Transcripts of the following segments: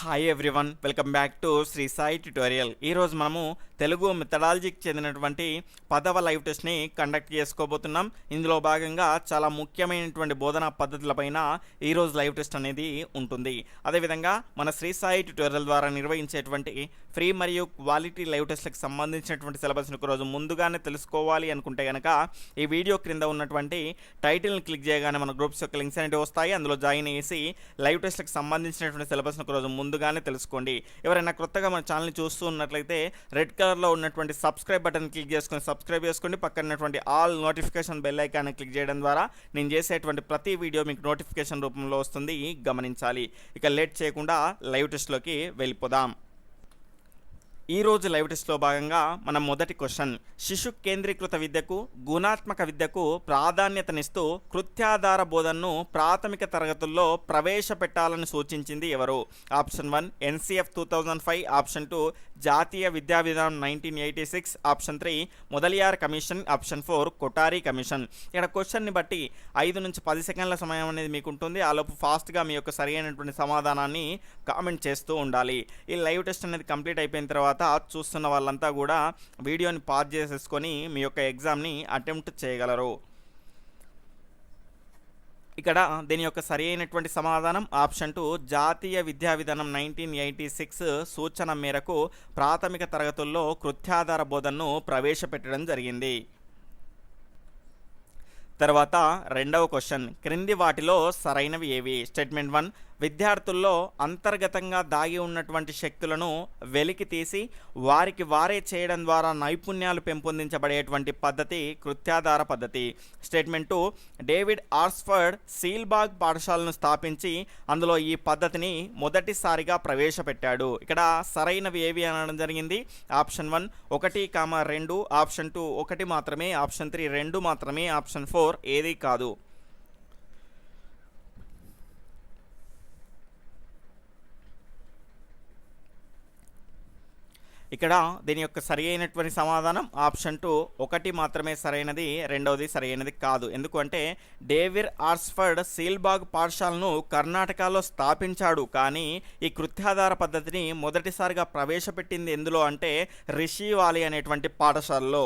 Hi everyone, welcome back to Sri Sai tutorial. ఈరోజు మనము తెలుగు మెథడాలజీకి చెందినటువంటి 10వ లైవ్ టెస్ట్ని కండక్ట్ చేసుకోబోతున్నాం. ఇందులో భాగంగా చాలా ముఖ్యమైనటువంటి బోధనా పద్ధతులపైన ఈరోజు లైవ్ టెస్ట్ అనేది ఉంటుంది. అదేవిధంగా మన శ్రీ సాయి ట్యుటోరియల్ ద్వారా నిర్వహించేటువంటి ఫ్రీ మరియు క్వాలిటీ లైవ్ టెస్ట్లకు సంబంధించినటువంటి సిలబస్ని ఒకరోజు ముందుగానే తెలుసుకోవాలి అనుకుంటే కనుక ఈ వీడియో క్రింద ఉన్నటువంటి టైటిల్ని క్లిక్ చేయగానే మన గ్రూప్స్ యొక్క లింక్స్ అనేవి వస్తాయి. అందులో జాయిన్ చేసి లైవ్ టెస్ట్లకు సంబంధించినటువంటి సిలబస్ని ఒకరోజు ముందుగానే తెలుసుకోండి. ఎవరైనా కొత్తగా మన ఛానల్ని చూస్తూ ఉన్నట్లయితే రెడ్ కలర్లో ఉన్నటువంటి సబ్స్క్రైబ్ బటన్ క్లిక్ చేసుకొని సబ్స్క్రైబ్ చేసుకోండి. పక్కన ఉన్నటువంటి all notification bell icon click చేయడం ద్వారా నేను చేసేటువంటి ప్రతి వీడియో మీకు నోటిఫికేషన్ రూపంలో వస్తుంది, గమనించాలి. ఇక లేట్ చేయకుండా లైవ్ టెస్ట్లోకి వెళ్ళిపోదాం. ఈరోజు లైవ్ టెస్ట్లో భాగంగా మన మొదటి క్వశ్చన్, శిశు కేంద్రీకృత విద్యకు గుణాత్మక విద్యకు ప్రాధాన్యతనిస్తూ కృత్యాధార బోధనను ప్రాథమిక తరగతుల్లో ప్రవేశపెట్టాలని సూచించింది ఎవరు? ఆప్షన్ 1 ఎన్సిఎఫ్ 2005, ఆప్షన్ 2 జాతీయ విద్యా విధానం 1986, option 3 Mudaliar commission, option 4 Kothari commission. ఇక్కడ క్వశ్చన్ని బట్టి 5 నుంచి 10 సెకండ్ల సమయం అనేది మీకు ఉంటుంది. ఆలోపు ఫాస్ట్గా మీ యొక్క సరి అయినటువంటి సమాధానాన్ని కామెంట్ చేస్తూ ఉండాలి. ఈ లైవ్ టెస్ట్ అనేది కంప్లీట్ అయిపోయిన తర్వాత చూస్తున్న వాళ్ళంతా కూడా వీడియోని పాజ్ చేసేసుకొని మీ యొక్క ఎగ్జామ్ని అటెంప్ట్ చేయగలరు. ఇక్కడ దీని యొక్క సరి అయినటువంటి సమాధానం ఆప్షన్ 2 జాతీయ విద్యా విధానం 1986 సూచన మేరకు ప్రాథమిక తరగతుల్లో కృత్యాధార బోధనను ప్రవేశపెట్టడం జరిగింది. తర్వాత రెండవ క్వశ్చన్, క్రింది వాటిలో సరైనవి ఏవి? స్టేట్మెంట్ 1 విద్యార్థుల్లో అంతర్గతంగా దాగి ఉన్నటువంటి శక్తులను వెలికి తీసి వారికి వారే చేయడం ద్వారా నైపుణ్యాలు పెంపొందించబడేటువంటి పద్ధతి కృత్యాధార పద్ధతి. స్టేట్మెంట్ 2 డేవిడ్ ఆర్స్ఫర్డ్ సీల్బాగ్ పాఠశాలను స్థాపించి అందులో ఈ పద్ధతిని మొదటిసారిగా ప్రవేశపెట్టాడు. ఇక్కడ సరైనవి ఏవి అనడం జరిగింది. ఆప్షన్ 1 1, 2, ఆప్షన్ 2 1 మాత్రమే, ఆప్షన్ 3 2 మాత్రమే, ఆప్షన్ 4 ఏది కాదు. ఇక్కడ దీని యొక్క సరి అయినటువంటి సమాధానం ఆప్షన్ 2 1 మాత్రమే సరైనది, రెండవది సరైనది కాదు. ఎందుకంటే డేవిడ్ ఆర్స్ఫర్డ్ సీల్బాగ్ పాఠశాలను కర్ణాటకలో స్థాపించాడు, కానీ ఈ కృత్యాధార పద్ధతిని మొదటిసారిగా ప్రవేశపెట్టింది ఎందులో అంటే రిషి వాలీ అనేటువంటి పాఠశాలలో.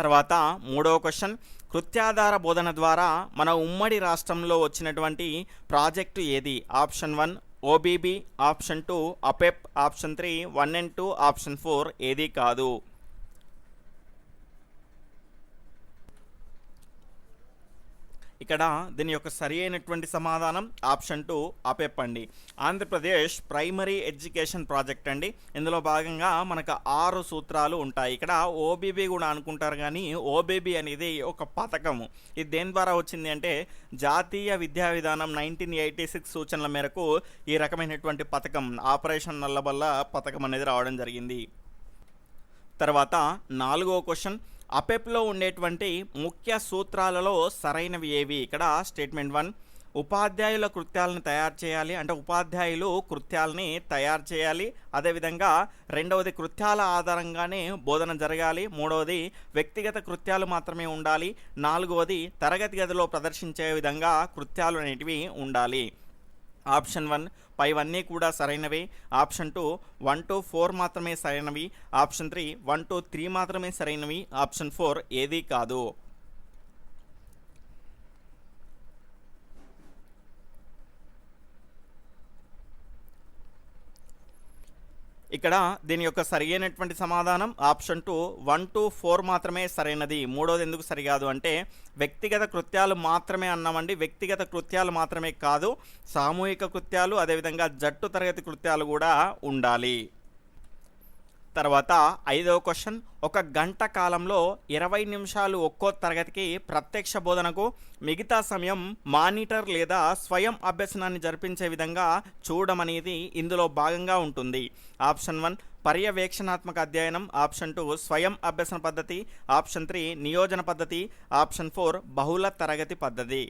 తర్వాత మూడవ క్వశ్చన్, కృత్యాధార బోధన ద్వారా మన ఉమ్మడి రాష్ట్రంలో వచ్చినటువంటి ప్రాజెక్టు ఏది? ఆప్షన్ 1 ఓబీబీ, ఆప్షన్ 2 అపెప్, ఆప్షన్ 3 1 and 2, ఆప్షన్ 4 ఏది కాదు. ఇక్కడ దీని యొక్క సరి అయినటువంటి సమాధానం ఆప్షన్ 2 అపెప్ అండి. ఆంధ్రప్రదేశ్ ప్రైమరీ ఎడ్యుకేషన్ ప్రాజెక్ట్ అండి. ఇందులో భాగంగా మనకు 6 సూత్రాలు ఉంటాయి. ఇక్కడ ఓబీబీ కూడా అనుకుంటారు, కానీ ఓబీబీ అనేది ఒక పథకము. ఇది దేని ద్వారా వచ్చింది అంటే జాతీయ విద్యా విధానం 1986 సూచనల మేరకు ఈ రకమైనటువంటి పథకం ఆపరేషన్ నల్లబల్ల పథకం అనేది రావడం జరిగింది. తర్వాత నాలుగో క్వశ్చన్, అపెప్లో ఉండేటువంటి ముఖ్య సూత్రాలలో సరైనవి ఏవి? ఇక్కడ స్టేట్మెంట్ 1 ఉపాధ్యాయుల కృత్యాలను తయారు చేయాలి, అంటే ఉపాధ్యాయులు కృత్యాలని తయారు చేయాలి. అదేవిధంగా రెండవది కృత్యాల ఆధారంగానే బోధన జరగాలి. మూడవది వ్యక్తిగత కృత్యాలు మాత్రమే ఉండాలి. నాలుగవది తరగతి గదిలో ప్రదర్శించే విధంగా కృత్యాలు అనేటివి ఉండాలి. ఆప్షన్ 1 పైవన్నీ కూడా సరైనవే. ఆప్షన్ 2 1 to 4 మాత్రమే సరైనవి. ఆప్షన్ 3 1 to 3 మాత్రమే సరైనవి. ఆప్షన్ 4 ఏదీ కాదు. ఇక్కడ దీని యొక్క సరైనటువంటి సమాధానం ఆప్షన్ 2 1 to 4 మాత్రమే సరైనది. మూడోది ఎందుకు సరికాదు అంటే వ్యక్తిగత కృత్యాలు మాత్రమే అన్నామండి. వ్యక్తిగత కృత్యాలు మాత్రమే కాదు, సామూహిక కృత్యాలు అదేవిధంగా జట్టు తరగతి కృత్యాలు కూడా ఉండాలి. తర్వాత ఐదవ క్వశ్చన్, ఒక గంట కాలంలో 20 నిమిషాలు ఒక్కో తరగతికి ప్రత్యక్ష బోధనకు, మిగతా సమయం మానిటర్ లేదా స్వయం అభ్యసనాన్ని జరిపించే విధంగా చూడమనేది ఇందులో భాగంగా ఉంటుంది. ఆప్షన్ 1 పర్యవేక్షణాత్మక అధ్యయనం, ఆప్షన్ 2 స్వయం అభ్యసన పద్ధతి, ఆప్షన్ 3 నియోజన పద్ధతి, ఆప్షన్ 4 బహుళ తరగతి పద్ధతి.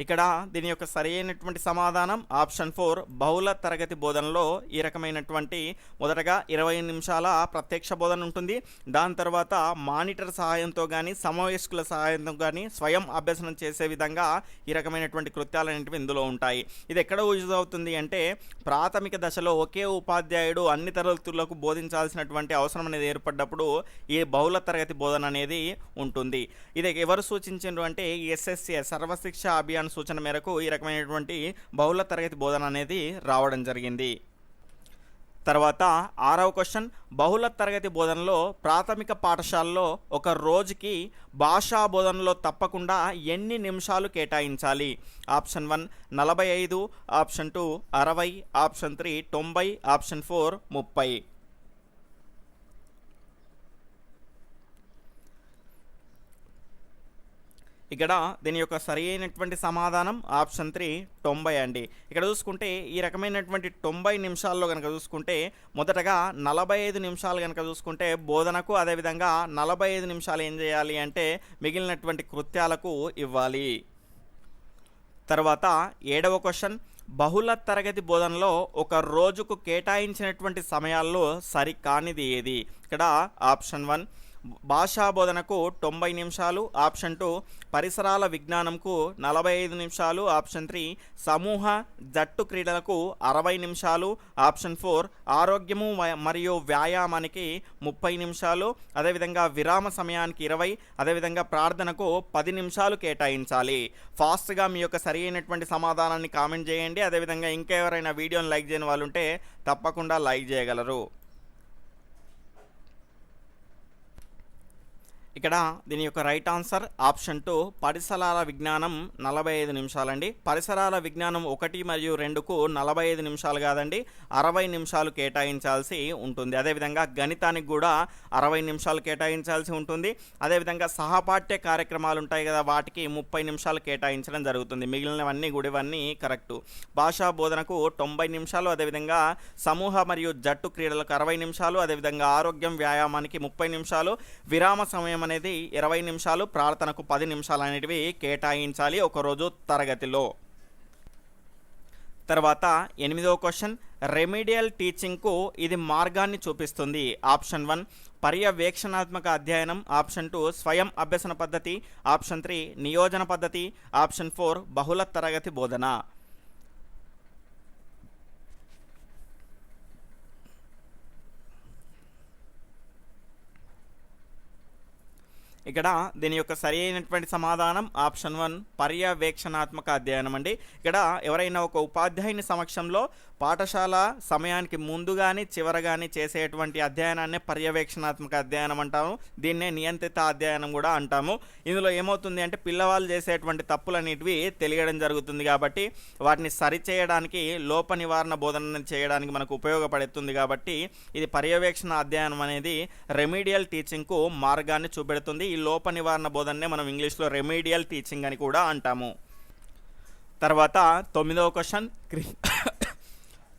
ఇక్కడ దీని యొక్క సరైనటువంటి సమాధానం ఆప్షన్ 4 బహుళ తరగతి బోధనలో ఈ రకమైనటువంటి మొదటగా 20 నిమిషాల ప్రత్యక్ష బోధన ఉంటుంది. దాని తర్వాత మానిటర్ సహాయంతో కానీ సమవయస్కుల సహాయంతో కానీ స్వయం అభ్యసనం చేసే విధంగా ఈ రకమైనటువంటి కృత్యాలు అనేటివి ఇందులో ఉంటాయి. ఇది ఎక్కడ యూజ్ అవుతుంది అంటే ప్రాథమిక దశలో ఒకే ఉపాధ్యాయుడు అన్ని తరగతులకు బోధించాల్సినటువంటి అవసరం అనేది ఏర్పడ్డప్పుడు ఈ బహుళ తరగతి బోధన అనేది ఉంటుంది. ఇది ఎవరు సూచించారు అంటే SSA సర్వశిక్ష అభియాన్ సూచన మేరకు ఈ రకమైనటువంటి బహుళ తరగతి బోధన అనేది రావడం జరిగింది. తర్వాత 6వ క్వశ్చన్, బహుళ తరగతి బోధనలో ప్రాథమిక పాఠశాలలో ఒక రోజుకి భాషా బోధనలో తప్పకుండా ఎన్ని నిమిషాలు కేటాయించాలి? Option 1 45, option 2 60, option 3 90, option 4 30. ఇక్కడ దీని యొక్క సరి అయినటువంటి సమాధానం ఆప్షన్ 3 90 అండి. ఇక్కడ చూసుకుంటే ఈ రకమైనటువంటి 90 నిమిషాల్లో కనుక చూసుకుంటే మొదటగా 45 నిమిషాలు కనుక చూసుకుంటే బోధనకు, అదేవిధంగా 45 నిమిషాలు ఏం చేయాలి అంటే మిగిలినటువంటి కృత్యాలకు ఇవ్వాలి. తర్వాత 7వ క్వశ్చన్, బహుళ తరగతి బోధనలో ఒక రోజుకు కేటాయించినటువంటి సమయాల్లో సరికానిది ఏది? ఇక్కడ ఆప్షన్ 1 భాషా బోధనకు 90 నిమిషాలు, ఆప్షన్ 2 పరిసరాల విజ్ఞానంకు 45 నిమిషాలు, ఆప్షన్ 3 సమూహ జట్టు క్రీడలకు 60 నిమిషాలు, ఆప్షన్ 4 ఆరోగ్యము మరియు వ్యాయామానికి 30 నిమిషాలు, అదేవిధంగా విరామ సమయానికి 20, అదేవిధంగా ప్రార్థనకు 10 నిమిషాలు కేటాయించాలి. ఫాస్ట్గా మీ యొక్క సరి అయినటువంటి సమాధానాన్ని కామెంట్ చేయండి. అదేవిధంగా ఇంకెవరైనా వీడియోని లైక్ చేయని వాళ్ళు ఉంటే తప్పకుండా లైక్ చేయగలరు. ఇక్కడ దీని యొక్క రైట్ ఆన్సర్ ఆప్షన్ 2 పరిసరాల విజ్ఞానం 45 నిమిషాలండి. పరిసరాల విజ్ఞానం 1 మరియు 2కు 45 నిమిషాలు కాదండి, 60 నిమిషాలు కేటాయించాల్సి ఉంటుంది. అదేవిధంగా గణితానికి కూడా 60 నిమిషాలు కేటాయించాల్సి ఉంటుంది. అదేవిధంగా సహపాఠ్య కార్యక్రమాలు ఉంటాయి కదా, వాటికి 30 నిమిషాలు కేటాయించడం జరుగుతుంది. మిగిలినవన్నీ కూడా ఇవన్నీ కరెక్టు. భాషా బోధనకు 90 నిమిషాలు, అదేవిధంగా సమూహ మరియు జట్టు క్రీడలకు 60 నిమిషాలు, అదేవిధంగా ఆరోగ్యం వ్యాయామానికి 30 నిమిషాలు, విరామ సమయం అనేది 20 నిమిషాలు, ప్రార్థనకు 10 నిమిషాలు అనేటివి కేటాయించాలి ఒకరోజు తరగతిలో. తర్వాత 8వ క్వశ్చన్, రెమిడియల్ టీచింగ్కు ఇది మార్గాన్ని చూపిస్తుంది. ఆప్షన్ 1 పర్యవేక్షణాత్మక అధ్యయనం, ఆప్షన్ 2 స్వయం అభ్యసన పద్ధతి, ఆప్షన్ 3 నియోజన పద్ధతి, ఆప్షన్ 4 బహుళ తరగతి బోధన. ఇక్కడ దీని యొక్క సరి అయినటువంటి సమాధానం ఆప్షన్ 1 పర్యవేక్షణాత్మక అధ్యయనం అండి. ఇక్కడ ఎవరైనా ఒక ఉపాధ్యాయుని సమక్షంలో పాఠశాల సమయానికి ముందు కానీ చివర కానీ చేసేటువంటి అధ్యయనాన్ని పర్యవేక్షణాత్మక అధ్యయనం అంటాము. దీన్నే నియంత్రిత అధ్యయనం కూడా అంటాము. ఇందులో ఏమవుతుంది అంటే పిల్లవాళ్ళు చేసేటువంటి తప్పులన్నిటివి తెలియడం జరుగుతుంది కాబట్టి వాటిని సరిచేయడానికి, లోప నివారణ బోధన చేయడానికి మనకు ఉపయోగపడుతుంది. కాబట్టి ఇది పర్యవేక్షణ అధ్యయనం అనేది రెమిడియల్ టీచింగ్కు మార్గాన్ని చూపెడుతుంది. ఈ లోప నివారణ బోధననే మనం ఇంగ్లీష్లో రెమిడియల్ టీచింగ్ అని కూడా అంటాము. తర్వాత 9వ క్వశ్చన్,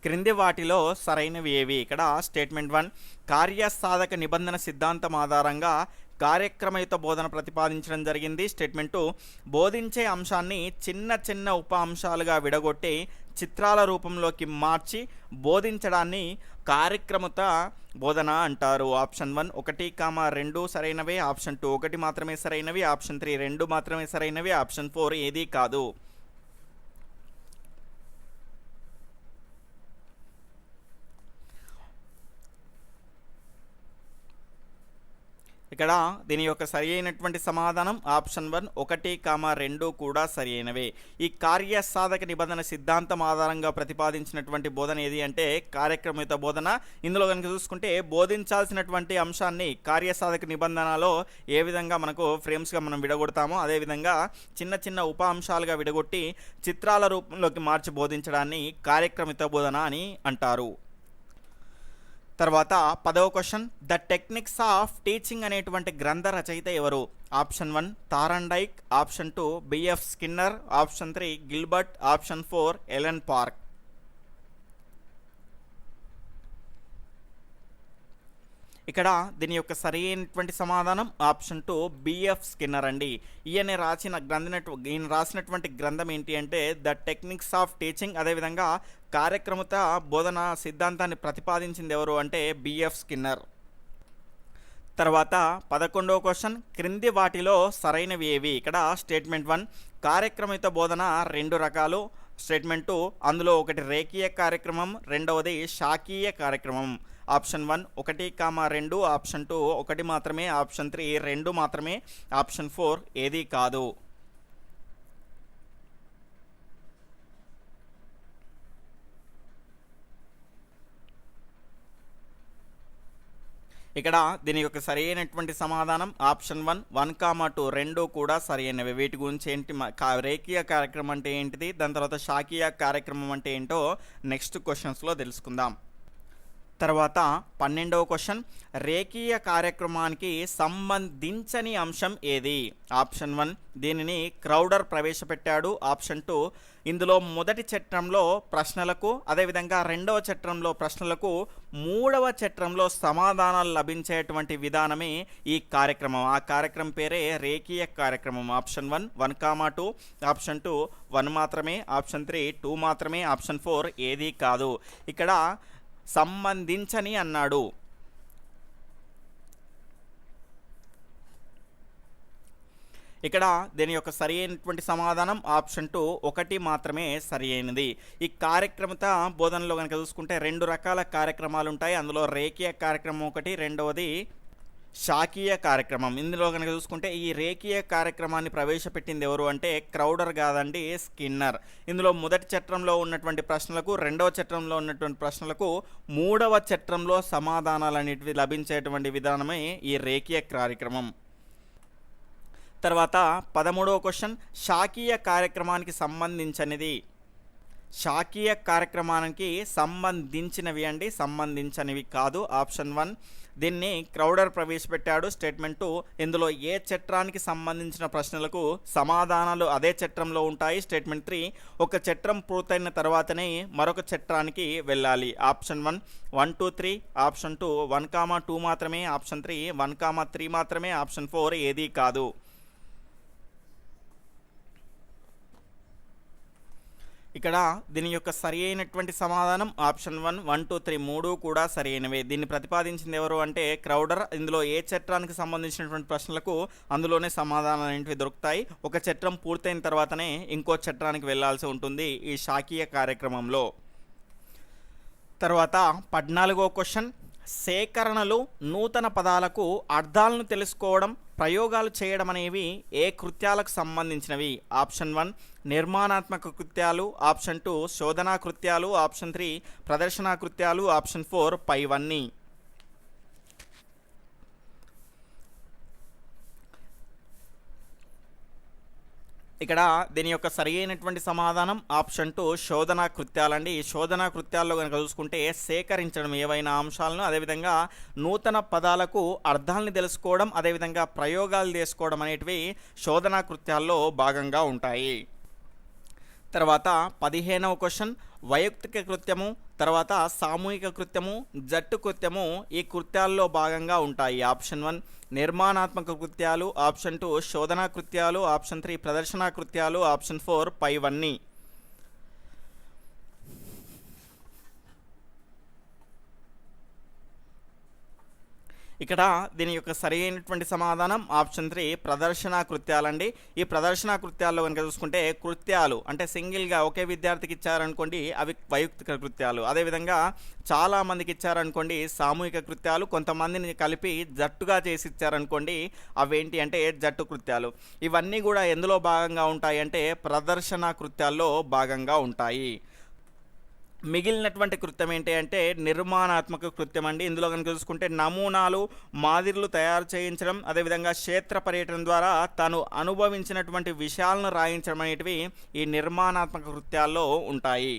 క్రింది వాటిలో సరైనవి ఏవి? ఇక్కడ స్టేట్మెంట్ 1 కార్యసాధక నిబంధన సిద్ధాంతం ఆధారంగా కార్యక్రమయుత బోధన ప్రతిపాదించడం జరిగింది. స్టేట్మెంట్ 2 బోధించే అంశాన్ని చిన్న చిన్న ఉప అంశాలుగా విడగొట్టి చిత్రాల రూపంలోకి మార్చి బోధించడాన్ని కార్యక్రమత బోధన అంటారు. ఆప్షన్ 1 1, 2 సరైనవే, ఆప్షన్ 2 1 మాత్రమే సరైనవి, ఆప్షన్ 3 2 మాత్రమే సరైనవి, ఆప్షన్ 4 ఏది కాదు. ఇక్కడ దీని యొక్క సరి అయినటువంటి సమాధానం ఆప్షన్ 1 1, 2 కూడా సరి అయినవే. ఈ కార్యసాధక నిబంధన సిద్ధాంతం ఆధారంగా ప్రతిపాదించినటువంటి బోధన ఏది అంటే కార్యక్రమయుత బోధన. ఇందులో కనుక చూసుకుంటే బోధించాల్సినటువంటి అంశాన్ని కార్యసాధక నిబంధనలో ఏ విధంగా మనకు ఫ్రేమ్స్గా మనం విడగొడతామో అదేవిధంగా చిన్న చిన్న ఉప అంశాలుగా విడగొట్టి చిత్రాల రూపంలోకి మార్చి బోధించడాన్ని కార్యక్రమయుత బోధన అని అంటారు. తర్వాత 10వ question, the techniques of teaching అనేటువంటి గ్రంథ రచయిత ఎవరు? Option 1 Thorndike, option 2 B F Skinner, option 3 Gilbert, option 4 Ellen Park. ఇక్కడ దీని యొక్క సరైనటువంటి సమాధానం ఆప్షన్ 2 బిఎఫ్ స్కిన్నర్ అండి. ఈయన రాసినటువంటి గ్రంథం ఏంటి అంటే ద టెక్నిక్స్ ఆఫ్ టీచింగ్. అదేవిధంగా కార్యక్రమత బోధన సిద్ధాంతాన్ని ప్రతిపాదించింది ఎవరు అంటే బిఎఫ్ స్కిన్నర్. తర్వాత 11వ క్వశ్చన్, క్రింది వాటిలో సరైనవి ఏవి? ఇక్కడ స్టేట్మెంట్ 1 కార్యక్రమిత బోధన 2 రకాలు. స్టేట్మెంట్ 2 అందులో ఒకటి రేఖీయ కార్యక్రమం, రెండవది శాఖీయ కార్యక్రమం. ఆప్షన్ 1 1, 2, ఆప్షన్ 2 1 మాత్రమే, ఆప్షన్ 3 2 మాత్రమే, ఆప్షన్ 4 ఏది కాదు. ఇక్కడ దీని యొక్క సరైనటువంటి సమాధానం ఆప్షన్ 1 1, 2 రెండు కూడా సరైనవి. వీటి గురించి ఏంటి, రేఖీయ కార్యక్రమం అంటే ఏంటిది, దాని తర్వాత శాఖీయ కార్యక్రమం అంటే ఏంటో నెక్స్ట్ క్వశ్చన్స్లో తెలుసుకుందాం. తర్వాత 12వ క్వశ్చన్, రేఖీయ కార్యక్రమానికి సంబంధించని అంశం ఏది? ఆప్షన్ 1 దీనిని క్రౌడర్ ప్రవేశపెట్టాడు. ఆప్షన్ 2 ఇందులో మొదటి చట్రంలో ప్రశ్నలకు, అదేవిధంగా రెండవ చట్రంలో ప్రశ్నలకు, మూడవ చట్రంలో సమాధానాలు లభించేటువంటి విధానమే ఈ కార్యక్రమం. ఆ కార్యక్రమం పేరే రేఖీయ కార్యక్రమం. ఆప్షన్ 1 1, 2, ఆప్షన్ 2 1 మాత్రమే, ఆప్షన్ 3 2 మాత్రమే, ఆప్షన్ 4 ఏది కాదు. ఇక్కడ సంబంధించని అన్నాడు. ఇక్కడ దీని యొక్క సరి అయినటువంటి సమాధానం ఆప్షన్ 2 1 మాత్రమే సరి అయినది. ఈ కార్యక్రమత బోధనలో కనుక చూసుకుంటే 2 రకాల కార్యక్రమాలు ఉంటాయి. అందులో రేఖీయ కార్యక్రమం ఒకటి, రెండవది శాఖీయ కార్యక్రమం. ఇందులో కనుక చూసుకుంటే ఈ రేఖీయ కార్యక్రమాన్ని ప్రవేశపెట్టింది ఎవరు అంటే క్రౌడర్ కాదండి, స్కిన్నర్. ఇందులో మొదటి చట్రంలో ఉన్నటువంటి ప్రశ్నలకు, రెండవ చట్రంలో ఉన్నటువంటి ప్రశ్నలకు, మూడవ చట్రంలో సమాధానాలు అనేటివి లభించేటువంటి విధానమే ఈ రేఖీయ కార్యక్రమం. తర్వాత 13వ క్వశ్చన్, శాఖీయ కార్యక్రమానికి సంబంధించినది. శాఖీయ కార్యక్రమానికి సంబంధించినవి అండి, సంబంధించినవి కాదు. ఆప్షన్ 1 దీన్ని క్రౌడర్ ప్రవేశపెట్టాడు. స్టేట్మెంట్ 2 ఇందులో ఏ చట్రానికి సంబంధించిన ప్రశ్నలకు సమాధానాలు అదే చట్రంలో ఉంటాయి. స్టేట్మెంట్ 3 ఒక చట్రం పూర్తయిన తర్వాతనే మరొక చట్రానికి వెళ్ళాలి. ఆప్షన్ 1 1, 2, 3, ఆప్షన్ 2 1, 2 మాత్రమే, ఆప్షన్ 3 1, 3 మాత్రమే, ఆప్షన్ 4 ఏదీ కాదు. ఇక్కడ దీని యొక్క సరి అయినటువంటి సమాధానం ఆప్షన్ 1 1, 2, 3 మూడు కూడా సరి అయినవే. దీన్ని ప్రతిపాదించింది ఎవరు అంటే క్రౌడర్. ఇందులో ఏ చట్రానికి సంబంధించినటువంటి ప్రశ్నలకు అందులోనే సమాధానాలు అనేవి దొరుకుతాయి. ఒక చట్రం పూర్తయిన తర్వాతనే ఇంకో చట్రానికి వెళ్లాల్సి ఉంటుంది ఈ శాఖీయ కార్యక్రమంలో. తర్వాత 14వ క్వశ్చన్, సేకరణలు, నూతన పదాలకు అర్థాలను తెలుసుకోవడం, ప్రయోగాలు చేయడం అనేవి ఏ కృత్యాలకు సంబంధించినవి? ఆప్షన్ 1 నిర్మాణాత్మక కృత్యాలు, ఆప్షన్ 2 శోధనా కృత్యాలు, ఆప్షన్ 3 ప్రదర్శనా కృత్యాలు, ఆప్షన్ 4 పైవన్నీ. ఇక్కడ దీని యొక్క సరి అయినటువంటి సమాధానం ఆప్షన్ 2 శోధనా కృత్యాలండి. ఈ శోధనా కృత్యాల్లో కనుక చూసుకుంటే సేకరించడం ఏవైనా అంశాలను, అదేవిధంగా నూతన పదాలకు అర్థాలను తెలుసుకోవడం, అదేవిధంగా ప్రయోగాలు చేసుకోవడం అనేటివి శోధనా కృత్యాల్లో భాగంగా ఉంటాయి. తర్వాత 15వ క్వశ్చన్, వైయక్తిక కృత్యము, తర్వాత సామూహిక కృత్యము, జట్టు కృత్యము ఈ కృత్యాల్లో భాగంగా ఉంటాయి. ఆప్షన్ 1 నిర్మాణాత్మక కృత్యాలు, ఆప్షన్ 2 శోధనా కృత్యాలు, ఆప్షన్ 3 ప్రదర్శనా కృత్యాలు, ఆప్షన్ 4 పైవన్నీ. ఇక్కడ దీని యొక్క సరి అయినటువంటి సమాధానం ఆప్షన్ 3 ప్రదర్శనా కృత్యాలండి. ఈ ప్రదర్శనా కృత్యాల్లో కనుక చూసుకుంటే కృత్యాలు అంటే సింగిల్గా ఒకే విద్యార్థికి ఇచ్చారనుకోండి అవి వైయక్తిక కృత్యాలు, అదేవిధంగా చాలామందికి ఇచ్చారనుకోండి సామూహిక కృత్యాలు, కొంతమందిని కలిపి జట్టుగా చేసి ఇచ్చారనుకోండి అవేంటి అంటే జట్టు కృత్యాలు. ఇవన్నీ కూడా ఎందులో భాగంగా ఉంటాయి అంటే ప్రదర్శనా కృత్యాల్లో భాగంగా ఉంటాయి. మిగిలినటువంటి కృత్యం ఏంటి అంటే నిర్మాణాత్మక కృత్యం అండి. ఇందులో కనుక చూసుకుంటే నమూనాలు, మాదిరిలు తయారు చేయించడం, అదేవిధంగా క్షేత్ర పర్యటన ద్వారా తాను అనుభవించినటువంటి విషయాలను రాయించడం అనేటివి ఈ నిర్మాణాత్మక కృత్యాల్లో ఉంటాయి.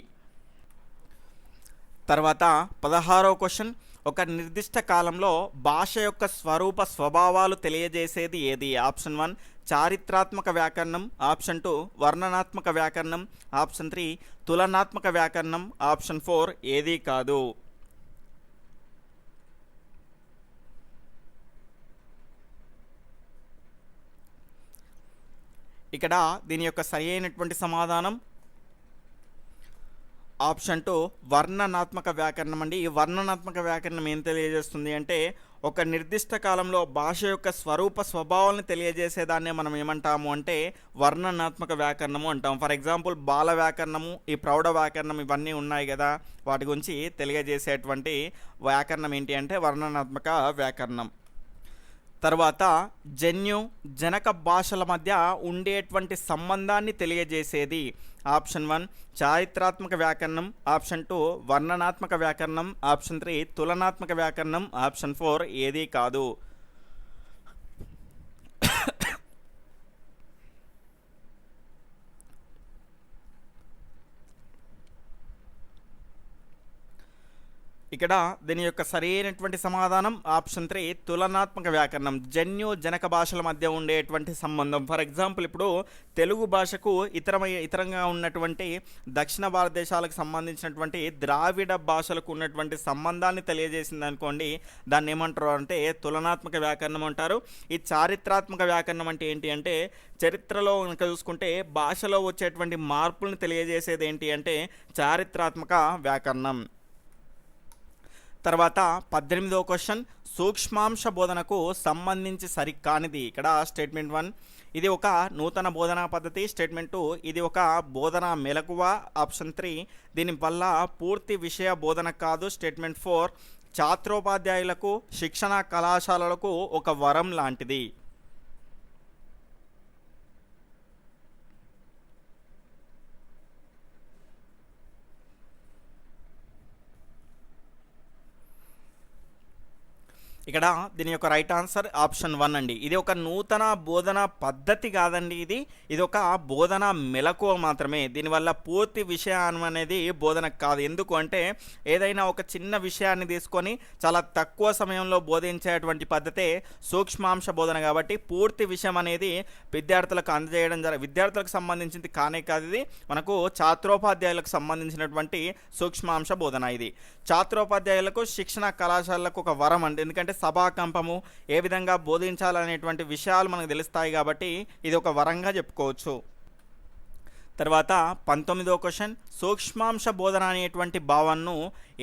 తర్వాత 16వ క్వశ్చన్, ఒక నిర్దిష్ట కాలంలో భాష యొక్క స్వరూప స్వభావాలు తెలియజేసేది ఏది? ఆప్షన్ 1 చారిత్రాత్మక వ్యాకరణం, ఆప్షన్ 2 వర్ణనాత్మక వ్యాకరణం, ఆప్షన్ 3 తులనాత్మక వ్యాకరణం, ఆప్షన్ 4 ఏదీ కాదు. ఇక్కడ దీని యొక్క సరి అయినటువంటి సమాధానం ఆప్షన్ 2 వర్ణనాత్మక వ్యాకరణం అండి. ఈ వర్ణనాత్మక వ్యాకరణం ఏం తెలియజేస్తుంది అంటే ఒక నిర్దిష్ట కాలంలో భాష యొక్క స్వరూప స్వభావాలను తెలియజేసేదాన్నే మనం ఏమంటాము అంటే వర్ణనాత్మక వ్యాకరణము అంటాం. ఫర్ ఎగ్జాంపుల్ బాల వ్యాకరణము, ఈ ప్రౌఢ వ్యాకరణం ఇవన్నీ ఉన్నాయి కదా, వాటి గురించి తెలియజేసేటువంటి వ్యాకరణం ఏంటి అంటే వర్ణనాత్మక వ్యాకరణం. తర్వాత జన్యు జనక భాషల మధ్య ఉండేటువంటి సంబంధాన్ని తెలియజేసేది ఆప్షన్ 1 చారిత్రాత్మక వ్యాకరణం, ఆప్షన్ 2 వర్ణనాత్మక వ్యాకరణం, ఆప్షన్ 3 తులనాత్మక వ్యాకరణం, ఆప్షన్ 4 ఏదీ కాదు. ఇక్కడ దీని యొక్క సరైనటువంటి సమాధానం ఆప్షన్ 3 తులనాత్మక వ్యాకరణం. జన్యు జనక భాషల మధ్య ఉండేటువంటి సంబంధం. ఫర్ ఎగ్జాంపుల్ ఇప్పుడు తెలుగు భాషకు ఇతరంగా ఉన్నటువంటి దక్షిణ భారతదేశాలకు సంబంధించినటువంటి ద్రావిడ భాషలకు ఉన్నటువంటి సంబంధాన్ని తెలియజేసింది అనుకోండి, దాన్ని ఏమంటారు అంటే తులనాత్మక వ్యాకరణం అంటారు. ఈ చారిత్రాత్మక వ్యాకరణం అంటే ఏంటి అంటే చరిత్రలో కనుక చూసుకుంటే భాషలో వచ్చేటువంటి మార్పులను తెలియజేసేది ఏంటి అంటే చారిత్రాత్మక వ్యాకరణం. తర్వాత 18వ క్వశ్చన్ సూక్ష్మాంశ బోధనకు సంబంధించి సరికానిది. ఇక్కడ స్టేట్మెంట్ 1 ఇది ఒక నూతన బోధనా పద్ధతి, స్టేట్మెంట్ 2 ఇది ఒక బోధనా మెలకువ, ఆప్షన్ 3 దీనివల్ల పూర్తి విషయ బోధన కాదు, స్టేట్మెంట్ 4 ఛాత్రోపాధ్యాయులకు శిక్షణ కళాశాలలకు ఒక వరం లాంటిది. ఇక్కడ దీని యొక్క రైట్ ఆన్సర్ ఆప్షన్ 1 అండి. ఇది ఒక నూతన బోధనా పద్ధతి కాదండి, ఇది ఒక బోధన మెలకువ మాత్రమే. దీనివల్ల పూర్తి విషయం అనేది బోధన కాదు. ఎందుకు అంటే ఏదైనా ఒక చిన్న విషయాన్ని తీసుకొని చాలా తక్కువ సమయంలో బోధించేటువంటి పద్ధతే సూక్ష్మాంశ బోధన. కాబట్టి పూర్తి విషయం అనేది విద్యార్థులకు అందజేయడం విద్యార్థులకు సంబంధించింది కానే కాదు, ఇది మనకు ఛాత్రోపాధ్యాయులకు సంబంధించినటువంటి సూక్ష్మాంశ బోధన. ఇది ఛాత్రోపాధ్యాయులకు శిక్షణ కళాశాలలకు ఒక వరం అండి. ఎందుకంటే సభాకంపము ఏ విధంగా బోధించాలనేటువంటి విషయాలు మనకు తెలుస్తాయి కాబట్టి ఇది ఒక వరంగా చెప్పుకోవచ్చు. తర్వాత 19వ క్వశ్చన్ సూక్ష్మాంశ బోధన అనేటువంటి భావనను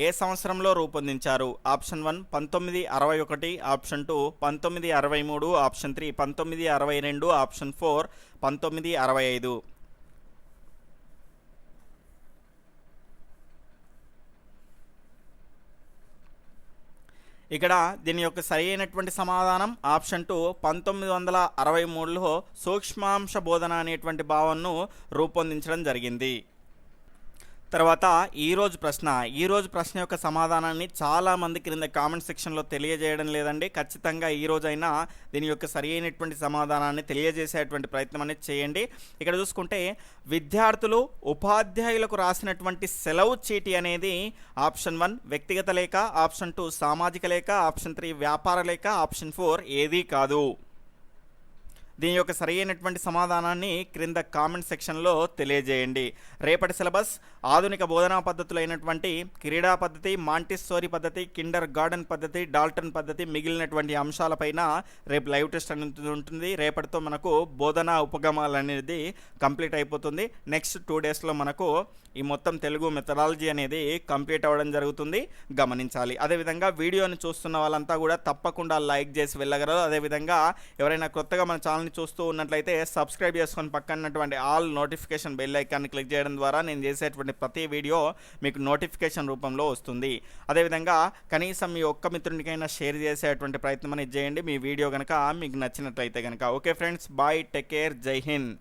ఏ సంవత్సరంలో రూపొందించారు? Option 1 1961, option 2 1963, option 3 1962, option 4 1965. ఇక్కడ దీని యొక్క సరి అయినటువంటి సమాధానం ఆప్షన్ 2 1963లో సూక్ష్మాంశ బోధన అనేటువంటి భావనను రూపొందించడం జరిగింది. తర్వాత ఈరోజు ప్రశ్న యొక్క సమాధానాన్ని చాలామంది క్రింద కామెంట్ సెక్షన్లో తెలియజేయడం లేదండి. ఖచ్చితంగా ఈరోజైనా దీని యొక్క సరి అయినటువంటి సమాధానాన్ని తెలియజేసేటువంటి ప్రయత్నం అనేది చేయండి. ఇక్కడ చూసుకుంటే విద్యార్థులు ఉపాధ్యాయులకు రాసినటువంటి సెలవు చీటీ అనేది ఆప్షన్ 1 వ్యక్తిగత లేఖ, ఆప్షన్ 2 సామాజిక లేఖ, ఆప్షన్ 3 వ్యాపార లేఖ, ఆప్షన్ 4 ఏదీ కాదు. దీని యొక్క సరైనటువంటి సమాధానాన్ని క్రింద కామెంట్ సెక్షన్లో తెలియజేయండి. రేపటి సిలబస్ ఆధునిక బోధనా పద్ధతులైనటువంటి క్రీడా పద్ధతి, మాంటిస్సోరీ పద్ధతి, కిండర్ గార్డెన్ పద్ధతి, డాల్టన్ పద్ధతి మిగిలినటువంటి అంశాలపైన రేపు లైవ్ టెస్ట్ అనేది ఉంటుంది. రేపటితో మనకు బోధనా ఉపగమాలు అనేది కంప్లీట్ అయిపోతుంది. నెక్స్ట్ 2 డేస్లో మనకు ఈ మొత్తం తెలుగు మెథడాలజీ అనేది కంప్లీట్ అవ్వడం జరుగుతుంది, గమనించాలి. అదేవిధంగా వీడియోని చూస్తున్న వాళ్ళంతా కూడా తప్పకుండా లైక్ చేసి వెళ్ళగలరు. అదేవిధంగా ఎవరైనా కొత్తగా మన ఛానల్ చూస్తూ ఉన్నట్లయితే సబ్స్క్రైబ్ చేసుకొని పక్కనటువంటి ఆల్ నోటిఫికేషన్ బెల్ ఐకాన్ని క్లిక్ చేయడం ద్వారా నేను చేసేటువంటి ప్రతి వీడియో మీకు నోటిఫికేషన్ రూపంలో వస్తుంది. అదేవిధంగా కనీసం మీ ఒక్క మిత్రునికైనా షేర్ చేసేటువంటి ప్రయత్నం అనేది చేయండి, మీ వీడియో కనుక మీకు నచ్చినట్లయితే కనుక. Okay friends, bye, take care, Jai Hind.